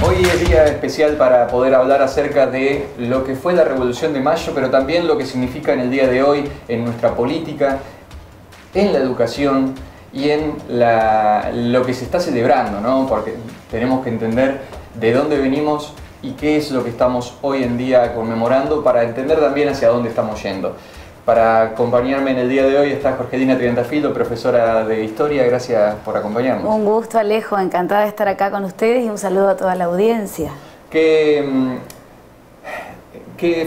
Hoy es día especial para poder hablar acerca de lo que fue la Revolución de Mayo, pero también lo que significa en el día de hoy en nuestra política, en la educación y en lo que se está celebrando, ¿no? Porque tenemos que entender de dónde venimos y qué es lo que estamos hoy en día conmemorando para entender también hacia dónde estamos yendo. Para acompañarme en el día de hoy está Jorgelina Triantafilo, profesora de Historia. Gracias por acompañarnos. Un gusto, Alejo. Encantada de estar acá con ustedes y un saludo a toda la audiencia. ¿Qué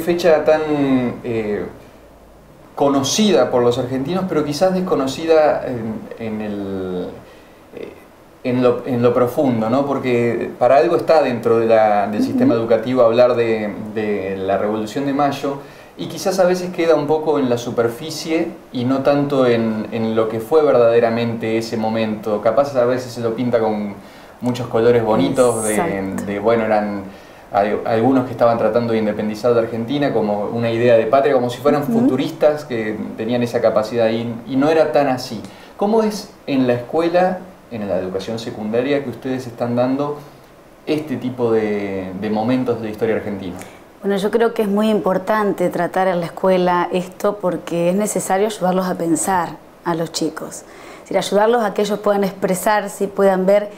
fecha tan conocida por los argentinos, pero quizás desconocida en lo profundo, ¿no? Porque para algo está dentro del sistema educativo hablar de la Revolución de Mayo, y quizás a veces queda un poco en la superficie y no tanto en lo que fue verdaderamente ese momento. Capaz a veces se lo pinta con muchos colores bonitos, bueno, eran algunos que estaban tratando de independizar de Argentina como una idea de patria, como si fueran futuristas que tenían esa capacidad y no era tan así. ¿Cómo es en la escuela, en la educación secundaria, que ustedes están dando este tipo de momentos de la historia argentina? Bueno, yo creo que es muy importante tratar en la escuela esto porque es necesario ayudarlos a pensar a los chicos. Es decir, ayudarlos a que ellos puedan expresarse y puedan ver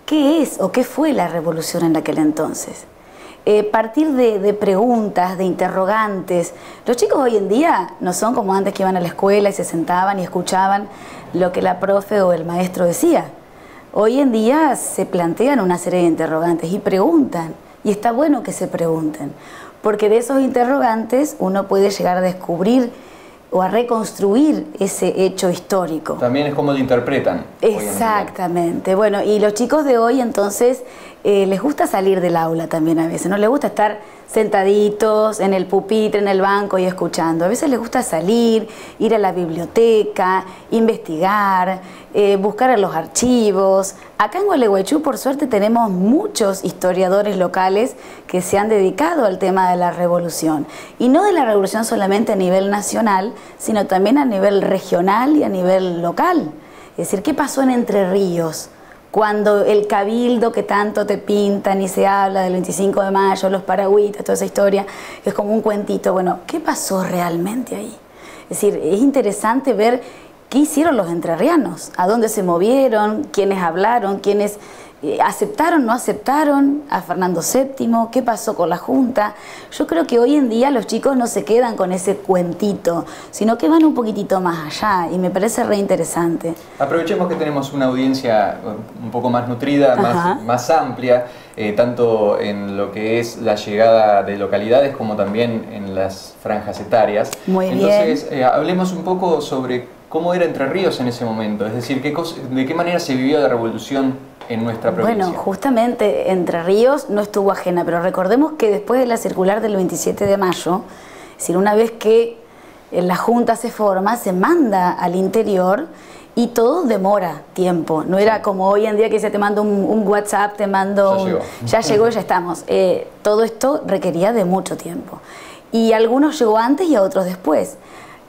qué es o qué fue la revolución en aquel entonces. Partir de preguntas, de interrogantes. Los chicos hoy en día no son como antes, que iban a la escuela y se sentaban y escuchaban lo que la profe o el maestro decía. Hoy en día se plantean una serie de interrogantes y preguntan. Y está bueno que se pregunten, porque de esos interrogantes uno puede llegar a descubrir o a reconstruir ese hecho histórico. También es como lo interpretan. Exactamente. Bueno, y los chicos de hoy entonces les gusta salir del aula también a veces, no les gusta estar sentaditos en el pupitre, en el banco y escuchando. A veces les gusta salir, ir a la biblioteca, investigar, buscar en los archivos. Acá en Gualeguaychú, por suerte, tenemos muchos historiadores locales que se han dedicado al tema de la revolución. Y no de la revolución solamente a nivel nacional, sino también a nivel regional y a nivel local. Es decir, ¿qué pasó en Entre Ríos? Cuando el cabildo que tanto te pintan y se habla del 25 de mayo, los paragüitas, toda esa historia, es como un cuentito. Bueno, ¿qué pasó realmente ahí? Es decir, es interesante ver qué hicieron los entrerrianos, a dónde se movieron, quiénes hablaron, quiénes aceptaron, no aceptaron a Fernando VII, qué pasó con la Junta. Yo creo que hoy en día los chicos no se quedan con ese cuentito, sino que van un poquitito más allá y me parece re interesante. Aprovechemos que tenemos una audiencia un poco más nutrida, más amplia, tanto en lo que es la llegada de localidades como también en las franjas etarias. Muy bien. Entonces, hablemos un poco sobre cómo era Entre Ríos en ese momento, es decir, de qué manera se vivió la revolución en nuestra provincia. Bueno, justamente Entre Ríos no estuvo ajena, pero recordemos que después de la circular del 27 de mayo, es decir, una vez que la Junta se forma, se manda al interior y todo demora tiempo. No era como hoy en día que se te manda un WhatsApp, te mando ya llegó, ya estamos. Todo esto requería de mucho tiempo. Y algunos llegó antes y a otros después.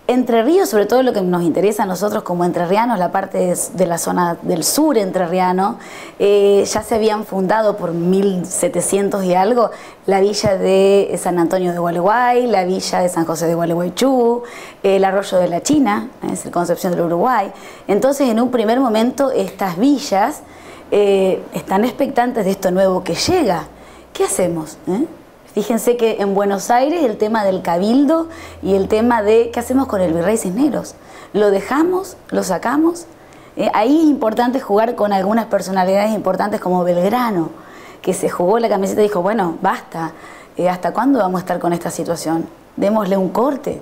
Entre Ríos, sobre todo lo que nos interesa a nosotros como entrerrianos, la parte de la zona del sur entrerriano, ya se habían fundado por 1700 y algo la villa de San Antonio de Gualeguay, la villa de San José de Gualeguaychú, el arroyo de la China, es Concepción del Uruguay. Entonces, en un primer momento, estas villas están expectantes de esto nuevo que llega. ¿Qué hacemos? Fíjense que en Buenos Aires el tema del cabildo y el tema de ¿qué hacemos con el virrey Cisneros? ¿Lo dejamos? ¿Lo sacamos? Ahí es importante jugar con algunas personalidades importantes como Belgrano, que se jugó la camiseta y dijo, bueno, basta, ¿hasta cuándo vamos a estar con esta situación? Démosle un corte.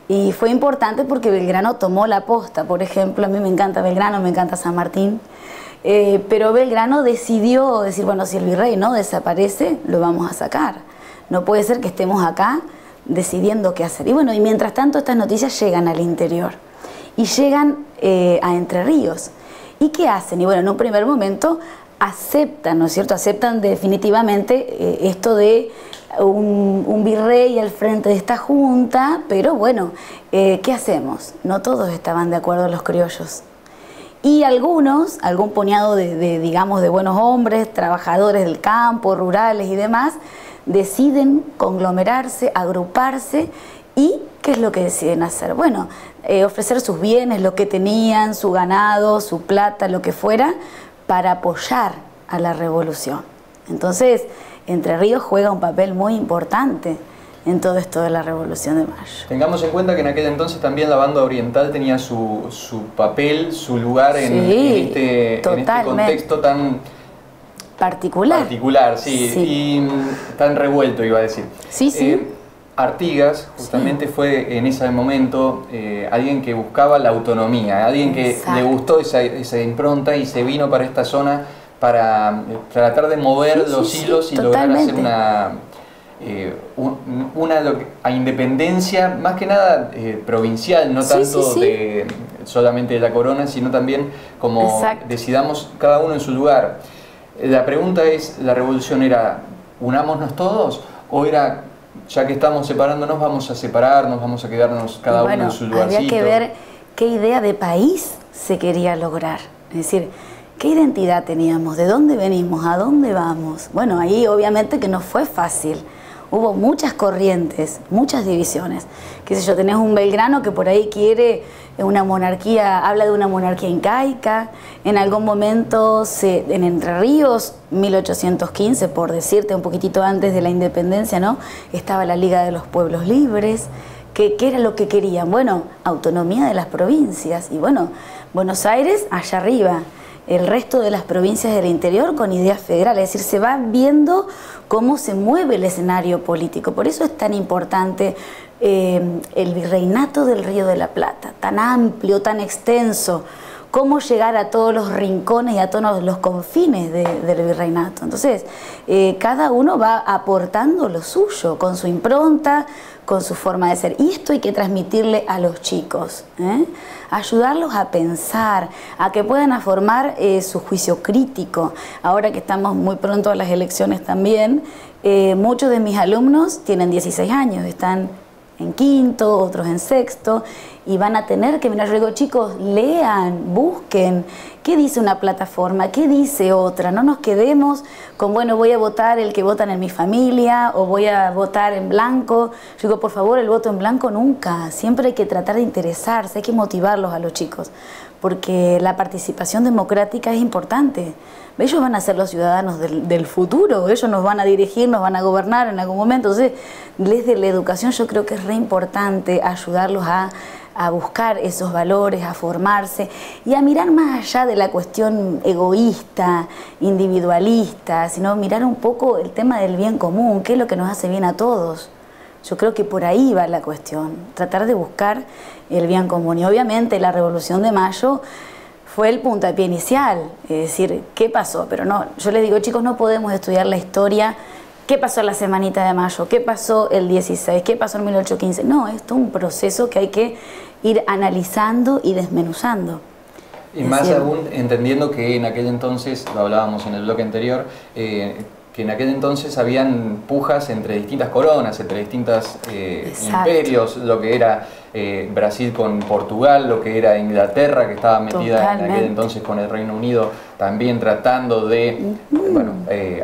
Y fue importante porque Belgrano tomó la posta. Por ejemplo, a mí me encanta Belgrano, me encanta San Martín. Pero Belgrano decidió decir, bueno, si el virrey no desaparece, lo vamos a sacar. No puede ser que estemos acá decidiendo qué hacer. Y bueno, y mientras tanto estas noticias llegan al interior y llegan a Entre Ríos. ¿Y qué hacen? Y bueno, en un primer momento aceptan, ¿no es cierto? Aceptan definitivamente esto de un virrey al frente de esta junta, pero bueno, ¿qué hacemos? No todos estaban de acuerdo los criollos. Y algún puñado digamos, de buenos hombres, trabajadores del campo, rurales y demás, deciden conglomerarse, agruparse. ¿Y qué es lo que deciden hacer? Bueno, ofrecer sus bienes, lo que tenían, su ganado, su plata, lo que fuera, para apoyar a la revolución. Entonces, Entre Ríos juega un papel muy importante en todo esto de la Revolución de Mayo. Tengamos en cuenta que en aquel entonces también la banda oriental tenía su papel, su lugar en este contexto tan particular, sí, y tan revuelto, iba a decir. Sí. Artigas justamente fue en ese momento alguien que buscaba la autonomía, alguien que le gustó esa impronta y se vino para esta zona para tratar de mover los hilos y lograr hacer una independencia más que nada provincial, no tanto solamente de la corona, sino también como decidamos cada uno en su lugar. La pregunta es, ¿la revolución era unámonos todos o era, ya que estamos separándonos, vamos a separarnos, vamos a quedarnos cada uno en su lugarcito? Había que ver qué idea de país se quería lograr, es decir, ¿qué identidad teníamos? ¿De dónde venimos? ¿A dónde vamos? Bueno, ahí obviamente que no fue fácil. Hubo muchas corrientes, muchas divisiones. Qué sé yo, tenés un Belgrano que por ahí quiere una monarquía, habla de una monarquía incaica. En algún momento, en Entre Ríos, 1815, por decirte un poquitito antes de la independencia, ¿no? Estaba la Liga de los Pueblos Libres. ¿Qué era lo que querían? Bueno, autonomía de las provincias. Y bueno, Buenos Aires allá arriba. El resto de las provincias del interior con ideas federales, es decir, se va viendo cómo se mueve el escenario político. Por eso es tan importante el virreinato del Río de la Plata, tan amplio, tan extenso, cómo llegar a todos los rincones y a todos los confines del virreinato. Entonces, cada uno va aportando lo suyo, con su impronta, con su forma de ser. Y esto hay que transmitirle a los chicos, ayudarlos a pensar, a que puedan formar su juicio crítico. Ahora que estamos muy pronto a las elecciones también, muchos de mis alumnos tienen 16 años, están en quinto, otros en sexto, y van a tener que mirar. Yo digo, chicos, lean, busquen, ¿qué dice una plataforma? ¿Qué dice otra? No nos quedemos con, bueno, voy a votar el que votan en mi familia, o voy a votar en blanco. Yo digo, por favor, el voto en blanco nunca. Siempre hay que tratar de interesarse, hay que motivarlos a los chicos, porque la participación democrática es importante. Ellos van a ser los ciudadanos del futuro, ellos nos van a dirigir, nos van a gobernar en algún momento. Entonces, desde la educación yo creo que es re importante ayudarlos a buscar esos valores, a formarse y a mirar más allá de la cuestión egoísta, individualista, sino mirar un poco el tema del bien común, qué es lo que nos hace bien a todos. Yo creo que por ahí va la cuestión, tratar de buscar el bien común. Y obviamente la Revolución de Mayo fue el puntapié inicial, es decir, ¿qué pasó? Pero no, yo les digo, chicos, no podemos estudiar la historia, ¿qué pasó la semanita de mayo? ¿Qué pasó el 16? ¿Qué pasó en 1815? No, esto es un proceso que hay que ir analizando y desmenuzando. Y más aún entendiendo que en aquel entonces, lo hablábamos en el bloque anterior, que en aquel entonces habían pujas entre distintas coronas, entre distintos imperios, lo que era Brasil con Portugal, lo que era Inglaterra, que estaba metida en aquel entonces con el Reino Unido, también tratando de, bueno,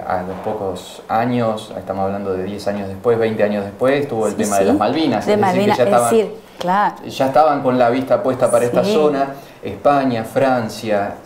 a los pocos años, estamos hablando de 10 años después, 20 años después, tuvo el tema de las Malvinas, de Malvinas, ya estaban con la vista puesta para esta zona, España, Francia,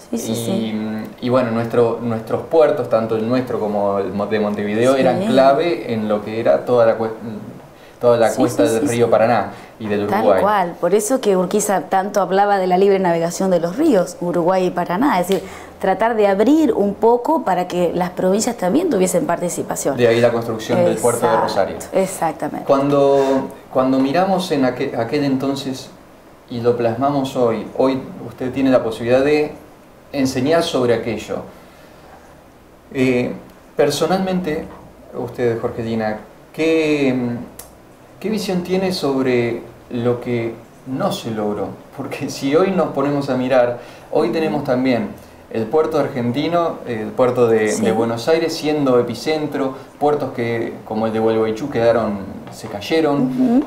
y bueno, nuestros puertos, tanto el nuestro como el de Montevideo, eran clave en lo que era toda la cuesta del río Paraná y del Uruguay. Tal cual, por eso que Urquiza tanto hablaba de la libre navegación de los ríos, Uruguay y Paraná, es decir, tratar de abrir un poco para que las provincias también tuviesen participación. De ahí la construcción del puerto de Rosario. Exactamente. Cuando miramos en aquel entonces y lo plasmamos hoy usted tiene la posibilidad de enseñar sobre aquello. Personalmente, usted, Jorgelina, ¿qué visión tiene sobre lo que no se logró? Porque si hoy nos ponemos a mirar, hoy tenemos también el puerto argentino, el puerto de Buenos Aires siendo epicentro, puertos que como el de Gualeguaychú se cayeron,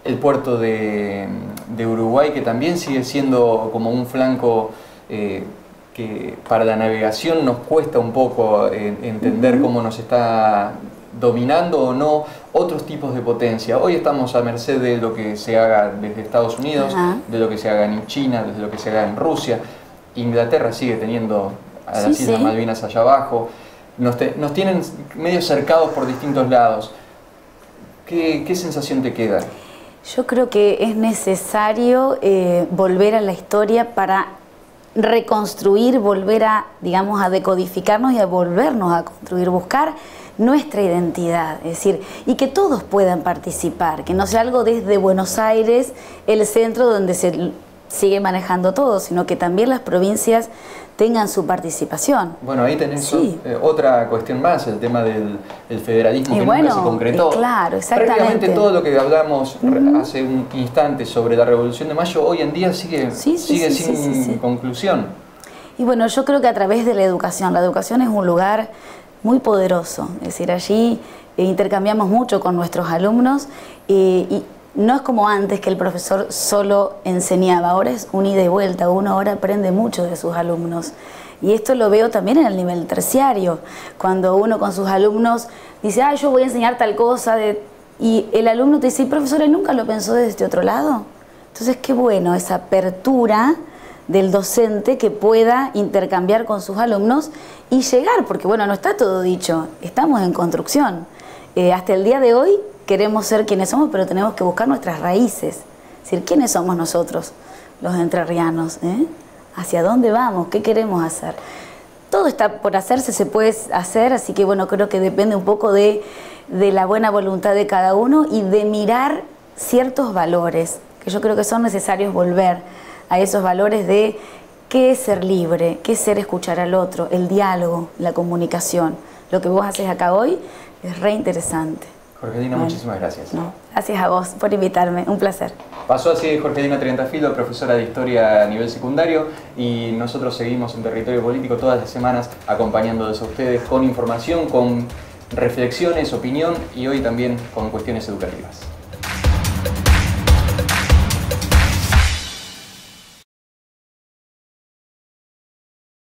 el puerto de de Uruguay, que también sigue siendo como un flanco que para la navegación nos cuesta un poco entender cómo nos está dominando o no otros tipos de potencia. Hoy estamos a merced de lo que se haga desde Estados Unidos, de lo que se haga en China, de lo que se haga en Rusia. Inglaterra sigue teniendo a las Islas Malvinas allá abajo. Nos tienen medio cercados por distintos lados. ¿Qué sensación te queda? Yo creo que es necesario volver a la historia para reconstruir, volver a, digamos, a decodificarnos y a volvernos a construir, buscar nuestra identidad, es decir, y que todos puedan participar, que no sea algo desde Buenos Aires, el centro donde se sigue manejando todo, sino que también las provincias tengan su participación. Bueno, ahí tenés otra cuestión más, el tema del federalismo que nunca se concretó. Claro, exactamente. Prácticamente todo lo que hablamos hace un instante sobre la Revolución de Mayo, hoy en día sigue sin conclusión. Y bueno, yo creo que a través de la educación es un lugar muy poderoso, es decir, allí intercambiamos mucho con nuestros alumnos y no es como antes que el profesor solo enseñaba, ahora es un ida y vuelta, uno ahora aprende mucho de sus alumnos. Y esto lo veo también en el nivel terciario, cuando uno con sus alumnos dice, yo voy a enseñar tal cosa, y el alumno te dice, profesor, ¿él nunca lo pensó desde este otro lado? Entonces, qué bueno esa apertura del docente que pueda intercambiar con sus alumnos y llegar, porque bueno, no está todo dicho, estamos en construcción. Hasta el día de hoy queremos ser quienes somos, pero tenemos que buscar nuestras raíces. Es decir, ¿quiénes somos nosotros, los entrerrianos? ¿Hacia dónde vamos? ¿Qué queremos hacer? Todo está por hacerse, se puede hacer, así que bueno, creo que depende un poco de la buena voluntad de cada uno y de mirar ciertos valores, que yo creo que son necesarios volver a esos valores de qué es ser libre, qué es ser escuchar al otro, el diálogo, la comunicación. Lo que vos haces acá hoy es re interesante. Jorgelina, muchísimas gracias. Gracias a vos por invitarme, un placer. Pasó así Jorgelina Triantafilo, profesora de Historia a nivel secundario, y nosotros seguimos en Territorio Político todas las semanas acompañándoles a ustedes con información, con reflexiones, opinión y hoy también con cuestiones educativas.